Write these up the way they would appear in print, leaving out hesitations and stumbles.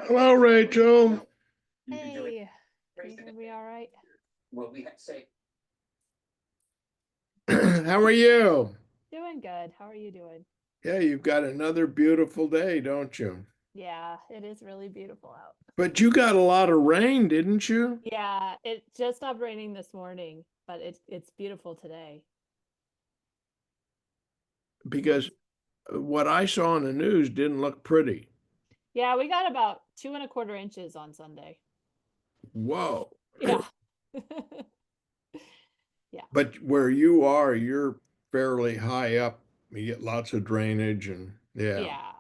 Hello, Rachel. Hey, can you hear me all right? How are you? Doing good. How are you doing? Yeah, you've got another beautiful day, don't you? Yeah, it is really beautiful out. But you got a lot of rain, didn't you? Yeah, it just stopped raining this morning, but it's beautiful today. Because what I saw on the news didn't look pretty. Yeah, we got about 2.25 inches on Sunday. Whoa. Yeah. Yeah. But where you are, you're fairly high up. You get lots of drainage and yeah. Yeah.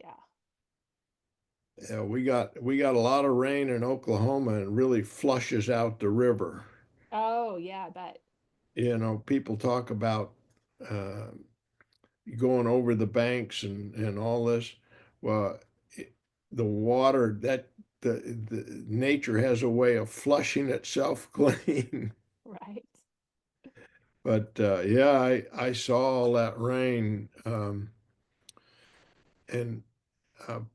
Yeah. Yeah, we got a lot of rain in Oklahoma and it really flushes out the river. Oh, yeah, I bet. People talk about uh, going over the banks and all this. Well, the water that the nature has a way of flushing itself clean. Right. But yeah, I saw all that rain, and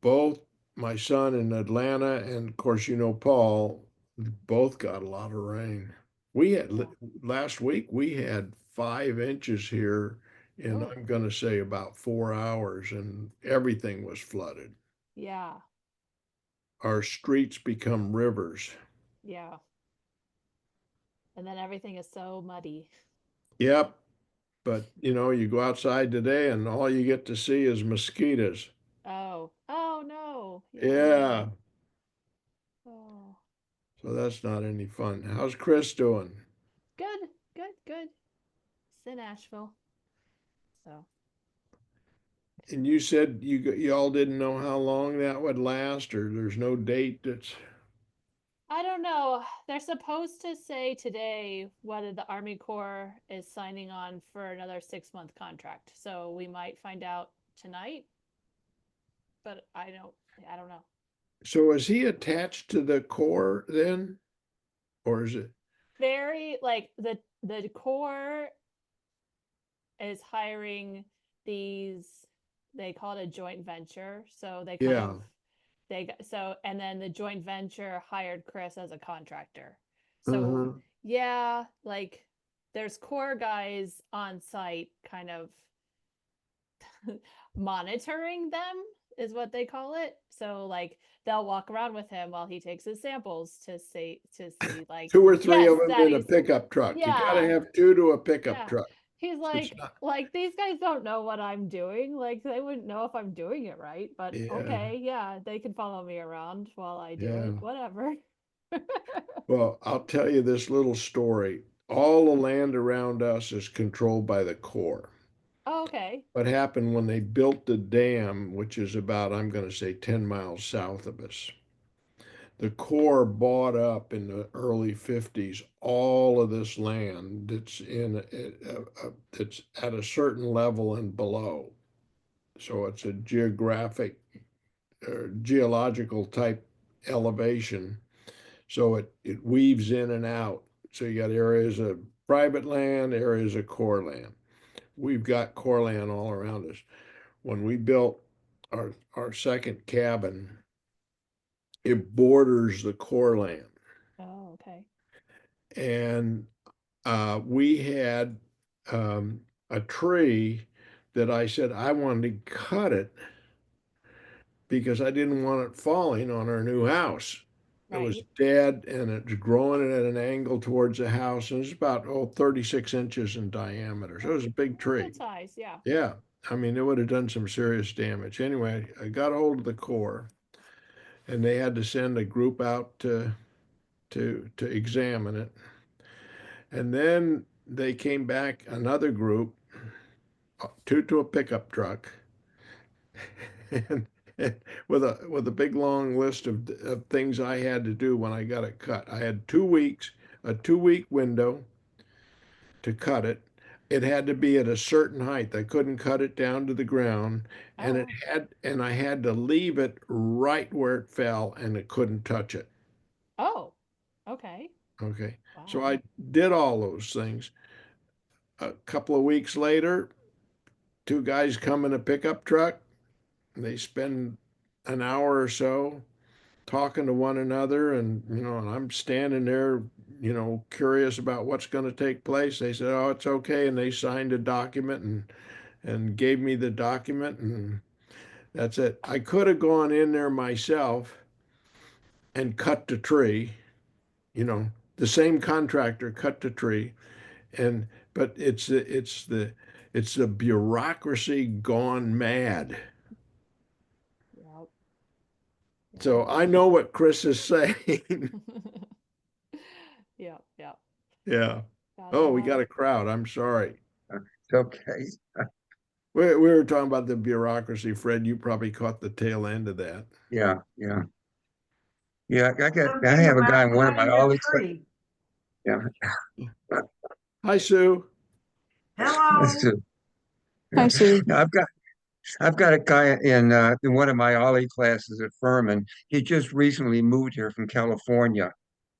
both my son in Atlanta and of course Paul both got a lot of rain. We had Yeah. last week we had 5 inches here in Oh, I'm going to say about 4 hours, and everything was flooded. yeah. Our streets become rivers. Yeah. And then everything is so muddy. Yep, but you go outside today and all you get to see is mosquitoes. Oh. Oh no. Yeah. Yeah, Oh. so that's not any fun. How's Chris doing? Good. Good. Good. It's in Asheville. So And you said y'all didn't know how long that would last, or there's no date that's. I don't know. They're supposed to say today whether the Army Corps is signing on for another 6 month contract. So we might find out tonight, but I don't know. So is he attached to the Corps then, or is it? Very like the Corps is hiring these, they call it a joint venture. So they kind Yeah. of and then the joint venture hired Chris as a contractor. So Uh-huh. yeah, like there's core guys on site kind of monitoring them is what they call it. So like they'll walk around with him while he takes his samples to see like Two or three yes of them that in a he's pickup truck. You got to yeah have two to a pickup yeah. truck. He's It's like, not. these guys don't know what I'm doing. Like they wouldn't know if I'm doing it right. But Yeah. okay, yeah, they can follow me around while I do it. Yeah. Whatever. Well, I'll tell you this little story. All the land around us is controlled by the Corps. Oh, okay. What happened when they built the dam, which is about, I'm going to say, 10 miles south of us. The Corps bought up in the early 50s all of this land that's at a certain level and below. So it's a geological type elevation. So it weaves in and out. So you got areas of private land, areas of Corps land. We've got Corps land all around us. When we built our second cabin, it borders the Corps land. Oh, okay. And we had a tree that I said I wanted to cut it because I didn't want it falling on our new house. It was Right. dead and it's growing at an angle towards the house, and it's about 36 inches in diameter. So it Oh, was a big tree. good size. Yeah. Yeah. I mean, it would have done some serious damage. Anyway, I got a hold of the Corps and they had to send a group out to examine it. And then they came back, another group, two to a pickup truck, and, and with a big long list of things I had to do when I got it cut. I had 2 weeks, a 2 week window to cut it. It had to be at a certain height. I couldn't cut it down to the ground, Oh, and wow. I had to leave it right where it fell, and it couldn't touch it. Oh, okay. Okay, so Wow. I did all those things. A couple of weeks later, two guys come in a pickup truck. They spend an hour or so talking to one another, and I'm standing there, curious about what's going to take place. They said, "Oh, it's okay," and they signed a document and gave me the document, and that's it. I could have gone in there myself and cut the tree, you know, the same contractor cut the tree, and but it's the bureaucracy gone mad. Yep. So Yep. I know what Chris is saying. Yep. Yep. Yeah. Gotta Oh, we have. got a crowd. I'm sorry. It's okay. We were talking about the bureaucracy, Fred. You probably caught the tail end of that. Yeah, yeah, yeah. I Something have a guy about in one of my cutting a ollie class. tree. Yeah, Hi, Sue. that's Hello. it. Hi, Yeah. Sue. Now I've got a guy in one of my ollie classes at Furman. He just recently moved here from California.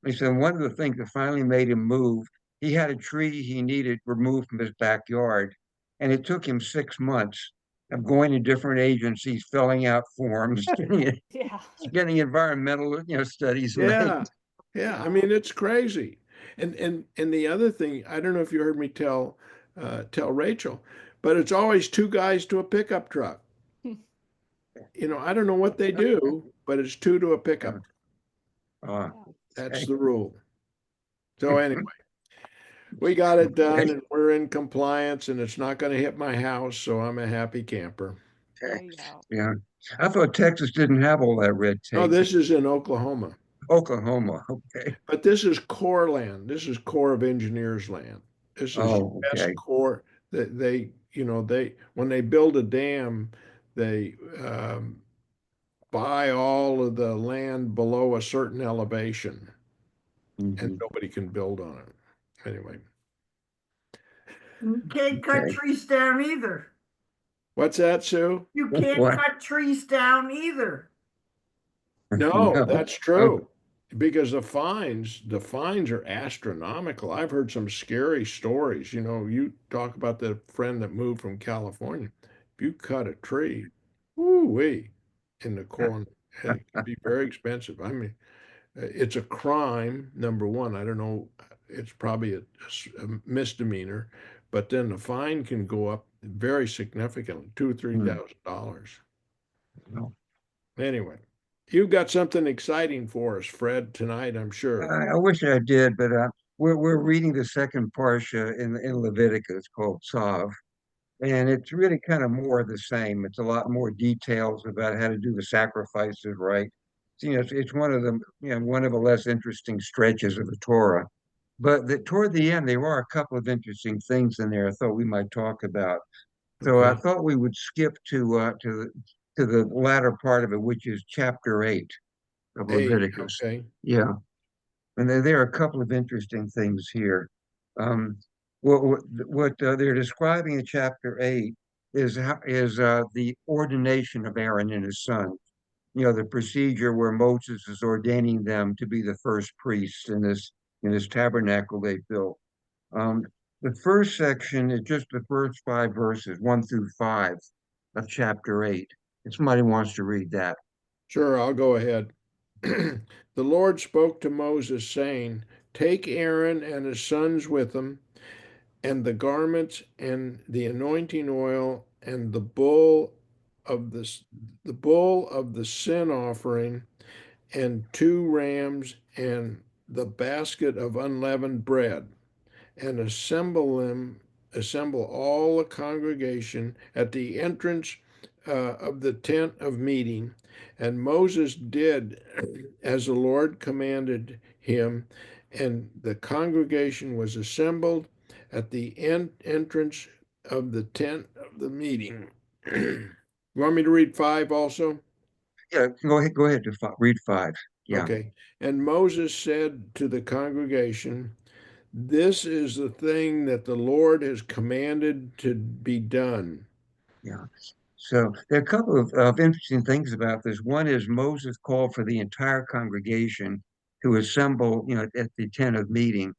He said one of the things that finally made him move, he had a tree he needed removed from his backyard, and it took him 6 months of going to different agencies, filling out forms, Yeah. getting environmental, studies made. Yeah. Yeah. I Wow. mean, it's crazy. And the other thing, I don't know if you heard me tell Rachel, but it's always two guys to a pickup truck. I don't know what they do, but it's two to a Yeah. pickup. Uh, Yeah. That's okay. the rule. So anyway, we got it done Okay. and we're in compliance and it's not going to hit my house, so I'm a happy camper. There Okay. you go. Yeah. I thought Texas didn't have all that red No, tape. this is in Oklahoma. Oklahoma. Okay. But this is Corps land. This is Corps of Engineers land. This is Oh, U.S. okay. Corps that they when they build a dam, they buy all of the land below a certain elevation, and Hmm. nobody can build on it. Anyway, You can't cut Okay. trees down either. what's that, Sue? You can't What? cut trees down either. No, No. that's Oh, true. Because the fines are astronomical. I've heard some scary stories. You talk about the friend that moved from California. If you cut a tree, woo-wee, in the corner, it can be very expensive. I mean, it's a crime, number one. I don't know, it's probably a misdemeanor, but then the fine can go up very significantly, two, three hmm. thousand dollars. No. Anyway, you've got something exciting for us, Fred, tonight, I'm sure. I wish I did, but we're reading the second parsha in Leviticus called Tzav, and it's really kind of more of the same. It's a lot more details about how to do the sacrifices right. So, it's one of the one of the less interesting stretches of the Torah. But toward the end, there are a couple of interesting things in there I thought we might talk about. So I Okay. thought we would skip to the latter part of it, which is chapter 8 of 8. Leviticus. Okay. Yeah, and there are a couple of interesting things here. Um, what they're describing in chapter 8 is the ordination of Aaron and his son. You know, the procedure where Moses is ordaining them to be the first priests in this tabernacle they built. Um, the first section is just the first 5 verses, 1 through 5 of chapter 8. If somebody wants to read that. Sure, I'll go ahead. The Lord spoke to Moses, saying, take Aaron and his sons with him, and the garments and the anointing oil and the bull of the sin offering and 2 rams and the basket of unleavened bread, and assemble all the congregation at the entrance of the tent of meeting. And Moses did as the Lord commanded him, and the congregation was assembled at the entrance of the tent of the meeting. You want me to read 5 also? Yeah, go ahead to read 5. Yeah, Okay. And Moses said to the congregation, this is the thing that the Lord has commanded to be done. yeah. So there are a couple of interesting things about this. One is Moses called for the entire congregation to assemble, you know, at the tent of meeting.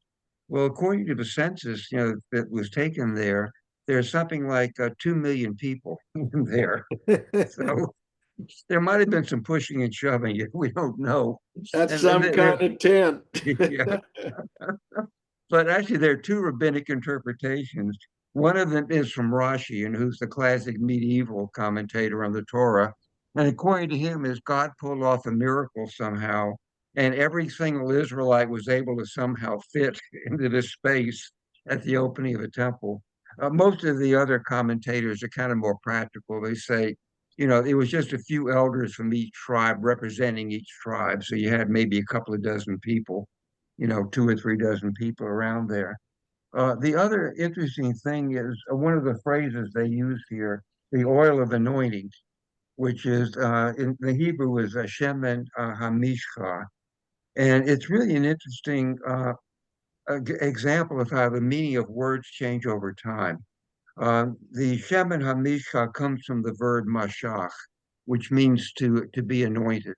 Well, according to the census, you know, that was taken there, there's something like 2 million people there. So there might have been some pushing and shoving. We don't know. That's And some kind of tent. yeah, but actually, there are two rabbinic interpretations. One of them is from Rashi, and who's the classic medieval commentator on the Torah. And according to him, is God pulled off a miracle somehow, and every single Israelite was able to somehow fit into this space at the opening of the temple. Most of the other commentators are kind of more practical. They say, you know, it was just a few elders from each tribe representing each tribe. So you had maybe a couple of dozen people, you know, 2 or 3 dozen people around there. The other interesting thing is one of the phrases they use here, the oil of anointing, which is in the Hebrew is shemen hamishcha. And it's really an interesting example of how the meaning of words change over time. The shemen hamishcha comes from the verb mashach, which means to be anointed.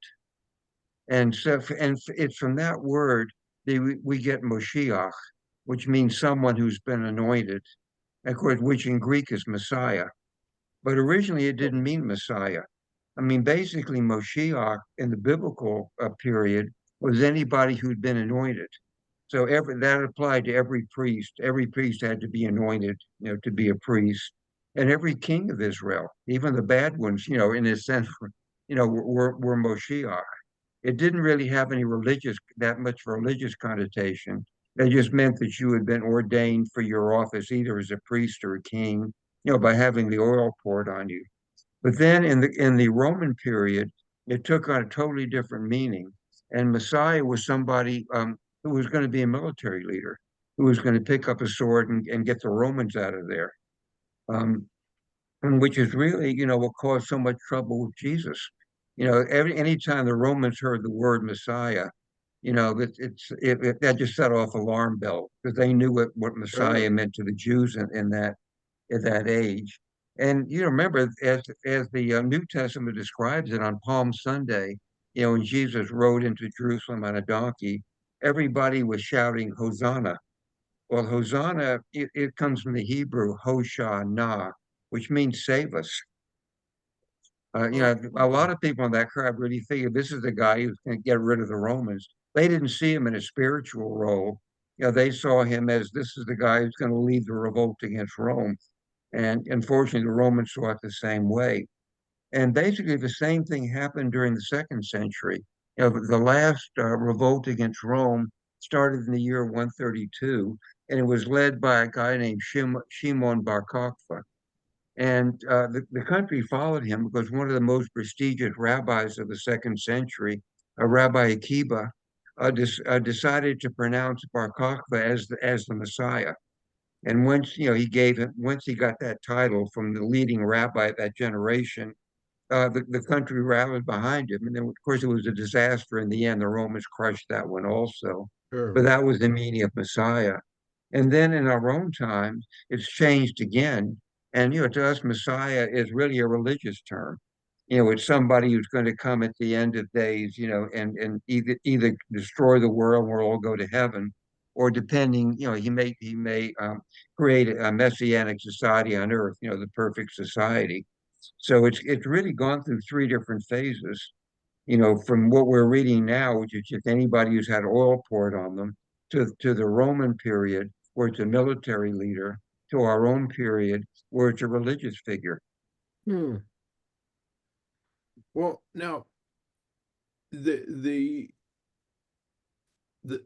And so, it's from that word that we get Moshiach, which means someone who's been anointed, of course, which in Greek is Messiah. But originally it didn't mean Messiah. I mean, basically, Moshiach in the biblical period was anybody who'd been anointed. So that applied to every priest. Every priest had to be anointed, you know, to be a priest. And every king of Israel, even the bad ones, you know, in a sense, you know, were Moshiach. It didn't really have any that much religious connotation. It just meant that you had been ordained for your office, either as a priest or a king, you know, by having the oil poured on you. But then in the Roman period, it took on a totally different meaning. And Messiah was somebody who was going to be a military leader, who was going to pick up a sword and get the Romans out of there. Um, and which is really, you know, what caused so much trouble with Jesus. You know, anytime the Romans heard the word Messiah, you know, that just set off alarm bells because they knew what Sure. Messiah meant to the Jews in that age. And you know, remember, as the New Testament describes it on Palm Sunday, you know, when Jesus rode into Jerusalem on a donkey, everybody was shouting Hosanna. Well, Hosanna, it comes from the Hebrew Hoshana, which means save us. You know, a lot of people in that crowd really figured this is the guy who's going to get rid of the Romans. They didn't see him in a spiritual role. You know, they saw him as this is the guy who's going to lead the revolt against Rome. And unfortunately, the Romans saw it the same way. And basically, the same thing happened during the second century. You know, the last revolt against Rome started in the year 132, and it was led by a guy named Shimon Bar Kokhba. And the country followed him because one of the most prestigious rabbis of the second century, Rabbi Akiba, decided to pronounce Bar Kokhba as the Messiah. And once, he gave him, once he got that title from the leading rabbi of that generation, the country rallied behind him. And then, of course, it was a disaster in the end. The Romans crushed that one also. But Sure. that was the meaning of Messiah. And then in our own times, it's changed again. And, to us, Messiah is really a religious term. It's somebody who's going to come at the end of days, and either destroy the world, we'll all go to heaven, or depending, he may create a messianic society on earth, the perfect society. So it's really gone through three different phases, from what we're reading now, which is just anybody who's had oil poured on them, to the Roman period, where it's a military leader, to our own period, where it's a religious figure. Hmm. Well, now the the the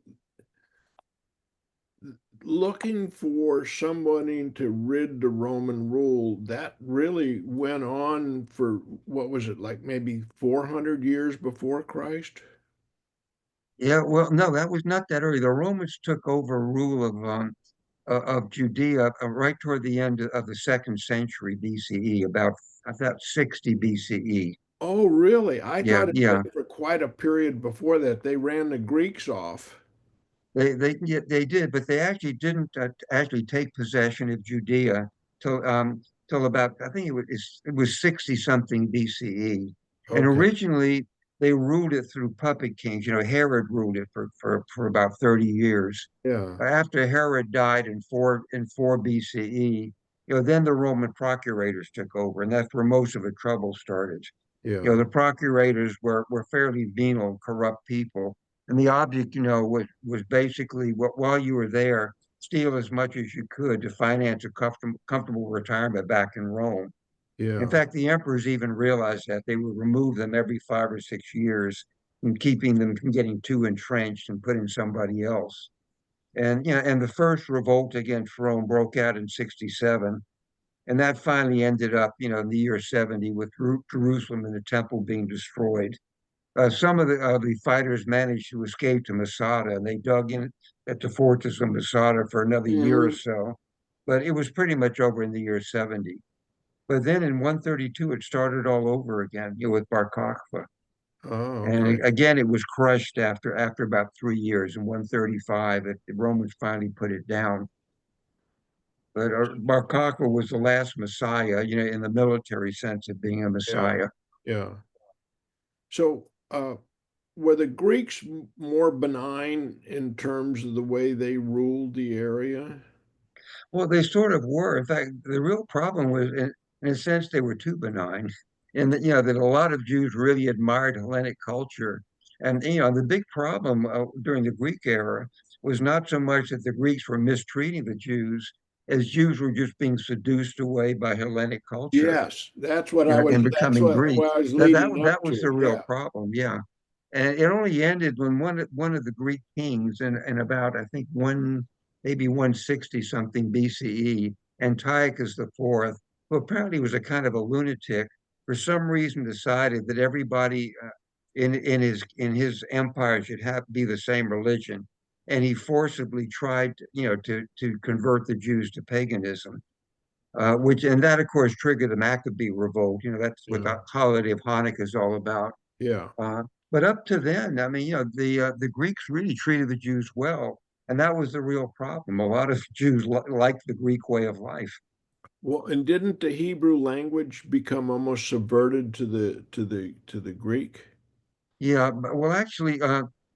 looking for somebody to rid the Roman rule, that really went on for what was it, like maybe 400 years before Christ? Yeah, well, no, that was not that early. The Romans took over rule of Judea right toward the end of the second century BCE, about 60 BCE. Oh, really? I Yeah, thought it yeah. went for quite a period before that. They ran the Greeks off. They did, but they actually didn't actually take possession of Judea till till about, I think it was 60 something BCE. And Okay. originally they ruled it through puppet kings. Herod ruled it for about 30 years. Yeah. After Herod died in four BCE, then the Roman procurators took over, and that's where most of the trouble started. Yeah. The procurators were fairly venal, corrupt people, and the object, was basically, while you were there, steal as much as you could to finance a comfortable retirement back in Rome. In Yeah. fact, the emperors even realized that they would remove them every 5 or 6 years, and keeping them from getting too entrenched and putting somebody else. And the first revolt against Rome broke out in 67, and that finally ended up, in the year 70, with Jerusalem and the temple being destroyed. Some of the fighters managed to escape to Masada, and they dug in at the fortress of Masada for another year or Mhm. so. But it was pretty much over in the year 70. But then in 132, it started all over again, with Bar Kokhba. Oh, And okay. again, it was crushed after about 3 years. In 135, the Romans finally put it down. But Bar Kokhba was the last Messiah, in the military sense of being a Yeah. Messiah. Yeah. So, were the Greeks more benign in terms of the way they ruled the area? Well, they sort of were. In fact, the real problem was, in a sense, they were too benign, and that a lot of Jews really admired Hellenic culture. And the big problem during the Greek era was not so much that the Greeks were mistreating the Jews, as Jews were just being seduced away by Hellenic culture, Yes, that's what I was. and That's becoming Greek. what I was That that leading was up that was to. the real Yeah. problem. Yeah, and it only ended when one of the Greek kings, in about, I think, maybe 160 something BCE, Antiochus IV, who apparently was a kind of a lunatic, for some reason decided that everybody in his empire should have be the same religion, and he forcibly tried, to convert the Jews to paganism, and that, of course, triggered the Maccabee revolt. That's what Yeah. the holiday of Hanukkah is all about. Yeah. Uh, but up to then, I mean, the Greeks really treated the Jews well, and that was the real problem. A lot of Jews liked the Greek way of life. Well, and didn't the Hebrew language become almost subverted to the Greek? Yeah, well, actually,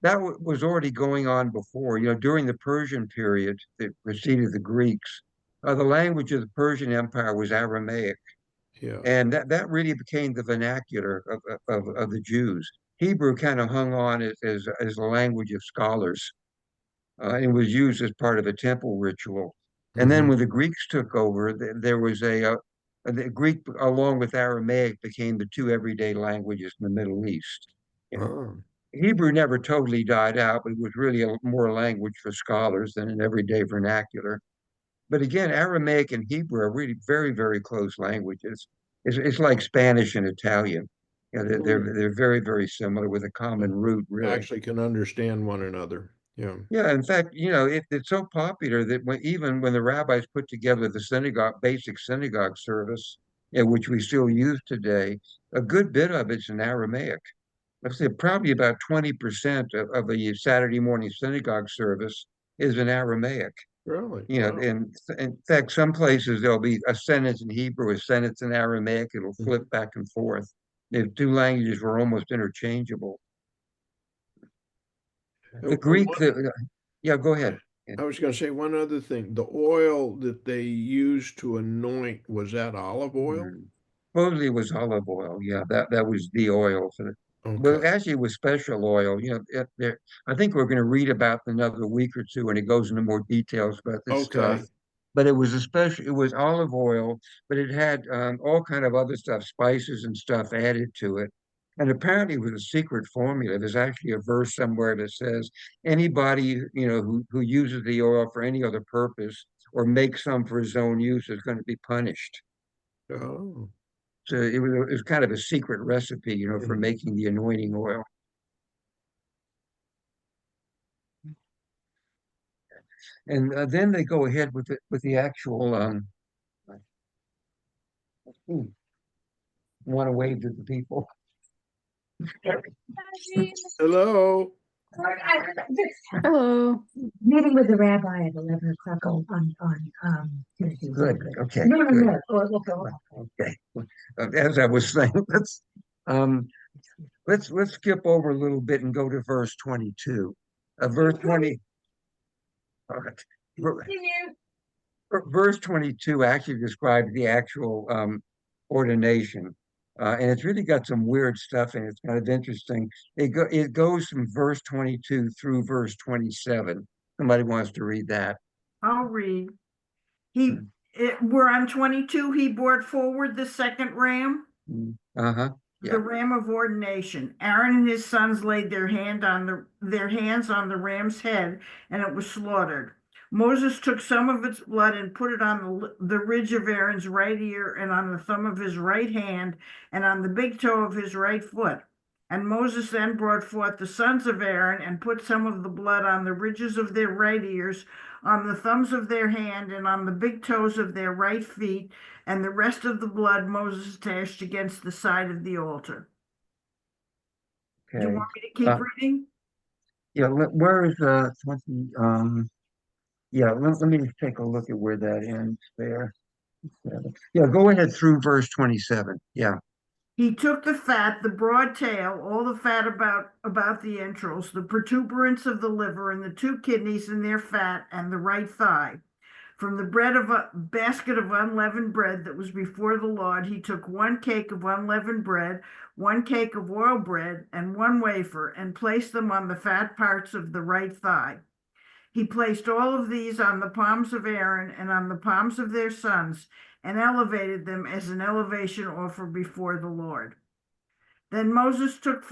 that was already going on before. During the Persian period that preceded the Greeks, the language of the Persian Empire was Aramaic, Yeah. and that really became the vernacular of the Jews. Hebrew kind of hung on as a language of scholars, and was used as part of a temple ritual. And then Hmm. when the Greeks took over, there was the Greek, along with Aramaic, became the two everyday languages in the Middle East. You know, Oh. Hebrew never totally died out, but it was really more language for scholars than an everyday vernacular. But again, Aramaic and Hebrew are really very, very close languages. It's like Spanish and Italian. They're Hmm. very, very similar with a common root, really. Actually can understand one another. Yeah. Yeah, in fact, it's so popular that even when the rabbis put together the basic synagogue service, which we still use today, a good bit of it's in Aramaic. I'd say probably about 20% of a Saturday morning synagogue service is in Aramaic. Really? You know, Wow. and in fact, some places there'll be a sentence in Hebrew, a sentence in Aramaic. It'll flip Mhm. back and forth. The two languages were almost interchangeable. The Greek, yeah, go ahead. I was going to say one other thing. The oil that they used to anoint, was that olive oil? Mm. Supposedly it was olive oil. Yeah, that was the oil for the. Well, Okay. actually, it was special oil. I think we're going to read about in another week or two, and it goes into more details about this stuff. Okay. But it was it was olive oil, but it had all kind of other stuff, spices and stuff added to it. And apparently, it was a secret formula. There's actually a verse somewhere that says anybody who uses the oil for any other purpose or makes some for his own use is going to be punished. Oh. So it was kind of a secret recipe, for Mhm. making the anointing oil. And then they go ahead with the actual. Want to wave to the people. Hello. Hello. Meeting with the rabbi at 11 o'clock on Tuesday. Good. Okay. No, no, Good. no. Okay. As I was saying, um let's skip over a little bit and go to verse 22. Verse 20. All right. Verse 22 actually describes the actual ordination. And it's really got some weird stuff in it. It's kind of interesting. It goes from verse 22 through verse 27. Somebody wants to read that. I'll read. We're on 22. He brought forward the second ram, Uh-huh. Yeah. the ram of ordination. Aaron and his sons laid their hands on the ram's head, and it was slaughtered. Moses took some of its blood and put it on the ridge of Aaron's right ear and on the thumb of his right hand and on the big toe of his right foot. And Moses then brought forth the sons of Aaron and put some of the blood on the ridges of their right ears, on the thumbs of their hand, and on the big toes of their right feet, and the rest of the blood Moses dashed against the side of the altar. Do you Okay. want me to keep reading? Yeah. Where is 20? Yeah. Let me just take a look at where that ends there. Yeah. Go ahead through verse 27. Yeah. He took the fat, the broad tail, all the fat about the entrails, the protuberance of the liver, and the two kidneys and their fat, and the right thigh. From the bread of a basket of unleavened bread that was before the Lord, he took 1 cake of unleavened bread, 1 cake of oil bread, and 1 wafer, and placed them on the fat parts of the right thigh. He placed all of these on the palms of Aaron and on the palms of their sons, and elevated them as an elevation offer before the Lord. Then Moses took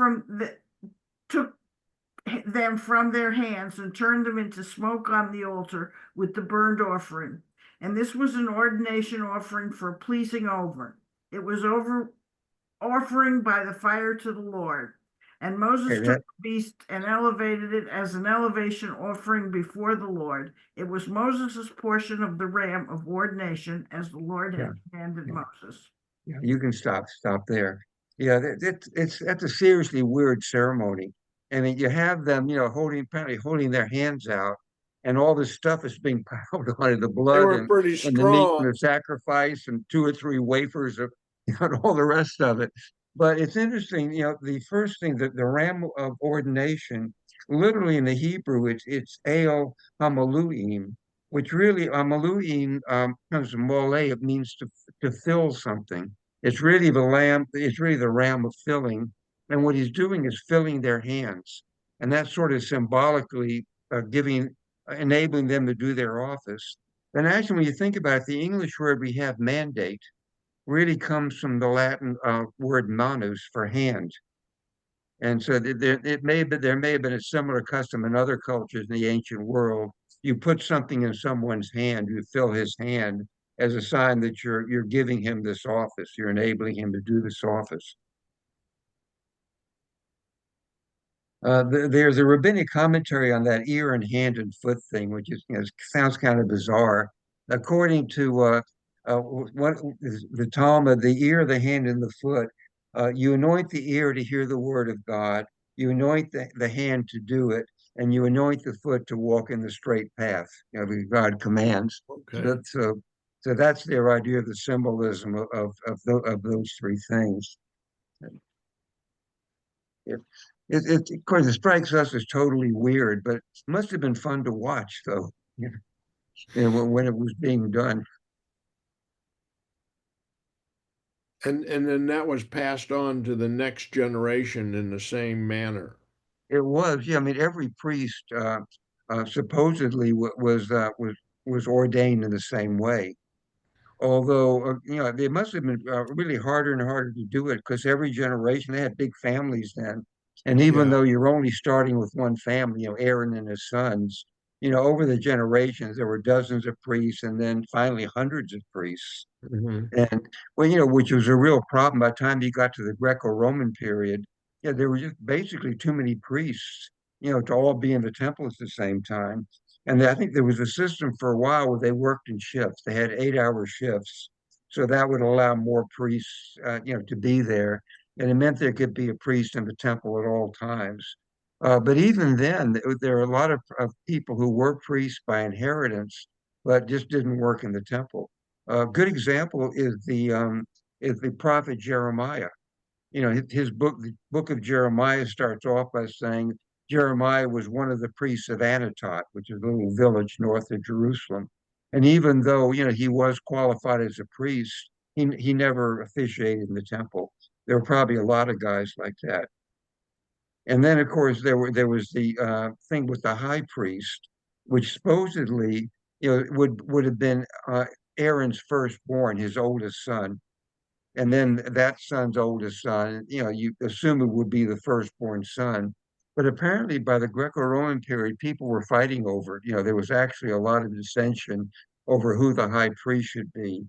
them from their hands and turned them into smoke on the altar with the burnt offering. And this was an ordination offering for pleasing over. It was offering by the fire to the Lord. And Moses Okay. took the beast and elevated it as an elevation offering before the Lord. It was Moses' portion of the ram of ordination, as the Lord Yeah. had commanded Yeah. Moses. Yeah, you can stop there. Yeah, that's a seriously weird ceremony. I mean, you have them, apparently holding their hands out, and all this stuff is being piled onto the They blood were pretty and the meat and strong. the sacrifice and 2 or 3 wafers of and all the rest of it. But it's interesting, the first thing that the ram of ordination, literally in the Hebrew, it's El Hamaluim, which really Hamaluim comes from mole. It means to fill something. It's really the lamb, it's really the ram of filling. And what he's doing is filling their hands. And that's sort of symbolically enabling them to do their office. And actually, when you think about it, the English word we have mandate really comes from the Latin word manus for hand. And so there may have been a similar custom in other cultures in the ancient world. You put something in someone's hand, you fill his hand as a sign that you're giving him this office, you're enabling him to do this office. There's a rabbinic commentary on that ear and hand and foot thing, which is, sounds kind of bizarre. According to what the Talmud, the ear, the hand, and the foot, you anoint the ear to hear the word of God, you anoint the hand to do it, and you anoint the foot to walk in the straight path, because God commands. So Okay. so that's their idea of the symbolism of those three things. It, of course, it strikes us as totally weird, but it must have been fun to watch, though, when it was being done. And then that was passed on to the next generation in the same manner. It was, yeah. I mean, every priest supposedly was ordained in the same way. Although, it must have been really harder and harder to do it because every generation they had big families then, and even Yeah. though you're only starting with one family, Aaron and his sons, over the generations there were dozens of priests, and then finally hundreds of priests. Mhm. And well, which was a real problem by the time you got to the Greco-Roman period. Yeah, there were just basically too many priests, to all be in the temple at the same time. And I think there was a system for a while where they worked in shifts. They had 8-hour shifts, so that would allow more priests, to be there, and it meant there could be a priest in the temple at all times. But even then, there are a lot of people who were priests by inheritance, but just didn't work in the temple. A good example is the prophet Jeremiah. His book, the book of Jeremiah, starts off by saying Jeremiah was one of the priests of Anatot, which is a little village north of Jerusalem. And even though he was qualified as a priest, he never officiated in the temple. There were probably a lot of guys like that. And then, of course, there was the thing with the high priest, which supposedly, would have been Aaron's firstborn, his oldest son, and then that son's oldest son. You assume it would be the firstborn son, but apparently by the Greco-Roman period, people were fighting over it. There was actually a lot of dissension over who the high priest should be.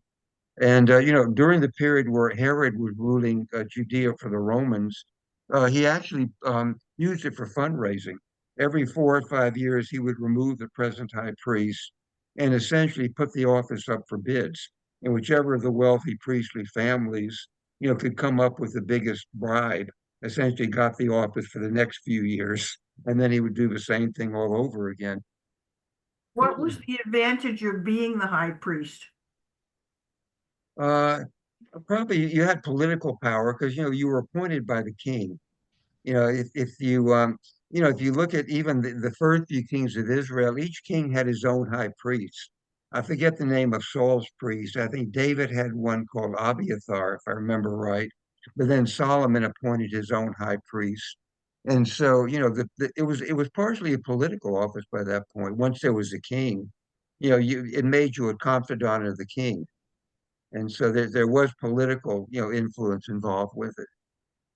And during the period where Herod was ruling Judea for the Romans, he actually used it for fundraising. Every 4 or 5 years, he would remove the present high priest and essentially put the office up for bids. And whichever of the wealthy priestly families, could come up with the biggest bribe, essentially got the office for the next few years. And then he would do the same thing all over again. What was the advantage of being the high priest? Uh, Probably you had political power because you were appointed by the king. If you look at even the first few kings of Israel, each king had his own high priest. I forget the name of Saul's priest. I think David had one called Abiathar, if I remember right. But then Solomon appointed his own high priest. And so, it was partially a political office by that point. Once there was a king, it made you a confidant of the king. And so there was political, influence involved with it.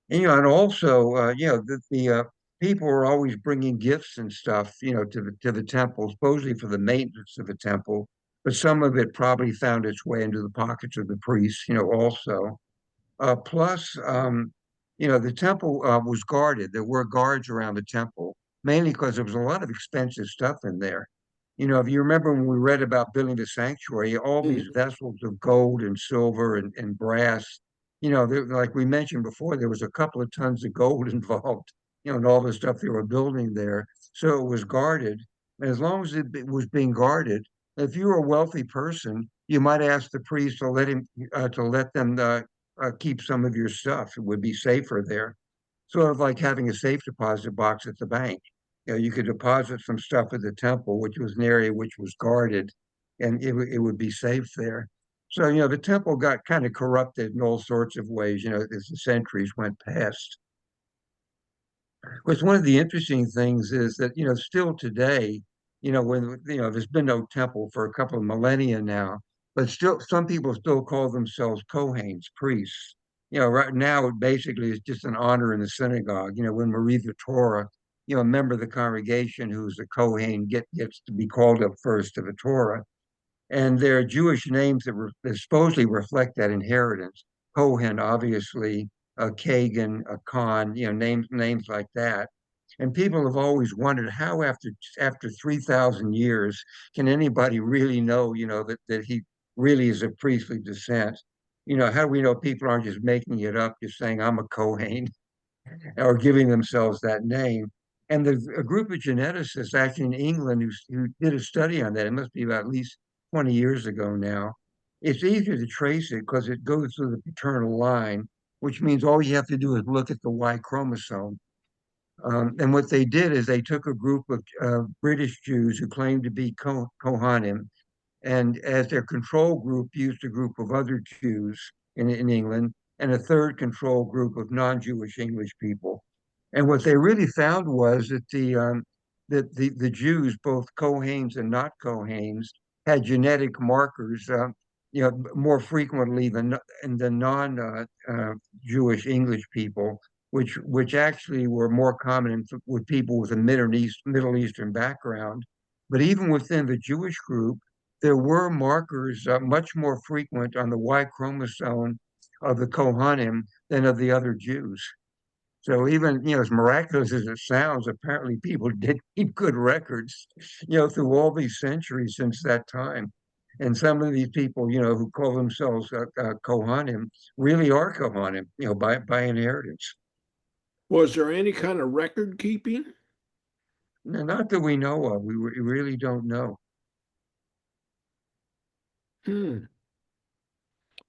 And also, the people were always bringing gifts and stuff, to the temple, supposedly for the maintenance of the temple. But some of it probably found its way into the pockets of the priests, also. Plus, the temple was guarded. There were guards around the temple, mainly because there was a lot of expensive stuff in there. If you remember when we read about building the sanctuary, all these Mhm. vessels of gold and silver and brass, like we mentioned before, there was a couple of tons of gold involved, and all the stuff they were building there. So it was guarded. And as long as it was being guarded, if you were a wealthy person, you might ask the priest to let them keep some of your stuff. It would be safer there. Sort of like having a safe deposit box at the bank. You could deposit some stuff at the temple, which was an area which was guarded, and it would be safe there. So, the temple got kind of corrupted in all sorts of ways, as the centuries went past. Of course, one of the interesting things is that, still today, when, there's been no temple for a couple of millennia now, but still some people still call themselves Kohanes, priests. Right now it basically is just an honor in the synagogue. When we read the Torah, a member of the congregation who's a Kohen gets to be called up first to the Torah. And there are Jewish names that supposedly reflect that inheritance. Cohen, obviously, a Kagan, a Khan, names like that. And people have always wondered how after 3,000 years can anybody really know, that he really is of priestly descent. How do we know people aren't just making it up, just saying I'm a Kohen or giving themselves that name? And there's a group of geneticists actually in England who did a study on that. It must be about at least 20 years ago now. It's easier to trace it because it goes through the paternal line, which means all you have to do is look at the Y chromosome. And what they did is they took a group of British Jews who claimed to be Kohanim, and as their control group used a group of other Jews in England and a third control group of non-Jewish English people. And what they really found was that the Jews, both Kohanes and not Kohanes, had genetic markers, more frequently than the non-Jewish English people, which actually were more common with people with a Middle Eastern background. But even within the Jewish group, there were markers much more frequent on the Y chromosome of the Kohanim than of the other Jews. So even, as miraculous as it sounds, apparently people did keep good records, through all these centuries since that time. And some of these people, who call themselves Kohanim, really are Kohanim, by inheritance. Was there any kind of record keeping? No, not that we know of. We really don't know.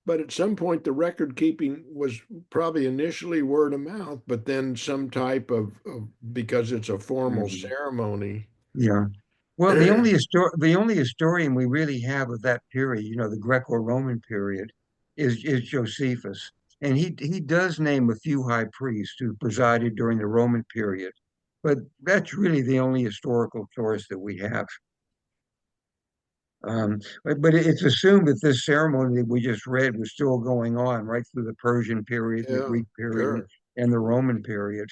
But at some point, the record keeping was probably initially word of mouth, but then some type of because it's a formal Mhm. ceremony. Yeah. Well, the only historian we really have of that period, the Greco-Roman period, is Josephus, and he does name a few high priests who presided during the Roman period, but that's really the only historical source that we have. But it's assumed that this ceremony that we just read was still going on right through the Persian period, the Yeah, Greek period, sure. and the Roman period.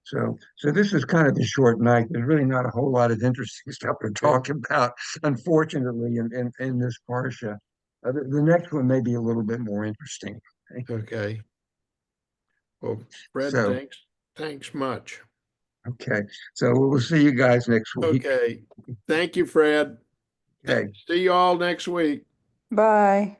So this is kind of a short night. There's really not a whole lot of interesting stuff to talk about, unfortunately, in this parsha. The next one may be a little bit more interesting. Okay. Well, Fred, So, thanks much. okay. So we'll see you guys next week. Okay. Thank you, Fred. Okay. See you all next week. Bye.